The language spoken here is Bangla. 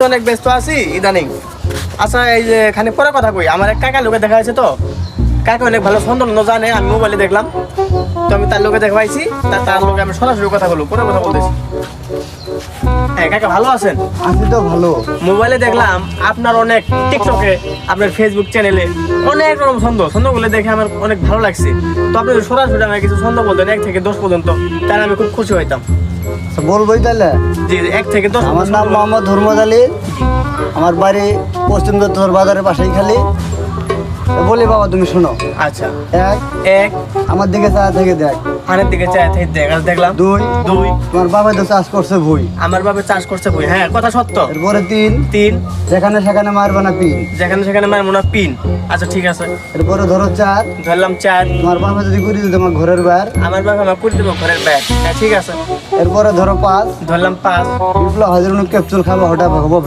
অনেক ব্যস্ত আছি ইদানিং। আচ্ছা এই যে এখানে পরে কথা কই, আমার এক কাকা লোকে দেখা আছে তো, কাকা অনেক ভালো সৌন্দর্য জানে, আমি মোবাইলে দেখলাম তো আমি তার লোকে দেখাইছি, তার লোকে আমি সরাসরি কথা বলবো, পরে কথা বলতেছি। হ্যাঁ কাকা ভালো আছেন? আছি তো ভালো। মোবাইলে দেখলাম আপনার অনেক টিকটকে, আপনার ফেসবুক চ্যানেলে অনেক রকম ছন্দগুলো দেখে আমার অনেক ভালো লাগছে। তো আপনি যদি সরাসরি আমাকে কিছু ছন্দ বলতেন 1 থেকে 10 পর্যন্ত, তাহলে আমি খুব খুশি হইতাম। আচ্ছা, বলবোই তাহলে। জি 1 থেকে 10। আমার নাম মোহাম্মদ ধর্মদ আলী, আমার বাড়ি পশ্চিম দত্তর বাজারের পাশেই খালি। বলি বাবা তুমি শোনো। আচ্ছা। এক, 1 আমার দিকে চা থেকে দেখ। পানের দিকে চায় থেকে দেখলাম। 2, 2 তোমার বাবা তো চাষ করছে ভুই। আমার বাবা চাষ করছে বই, হ্যাঁ কথা সত্য। এরপরে 3, 3 যেখানে সেখানে মারবে না পিন। যেখানে সেখানে আমার মনে হয় পিন। আচ্ছা ঠিক আছে, এরপরে ধরো 4, ধরলাম 4। তোমার বাবা যদি করে দিত আমার ঘরের বার। আমার বাবা আমার করে দেবো ঘরের ব্যাগ, হ্যাঁ ঠিক আছে। এরপরে ধরো 5, ধরলাম 5। বিপ্লব হাজির ক্যাপচুল খাবো হঠাৎ হবো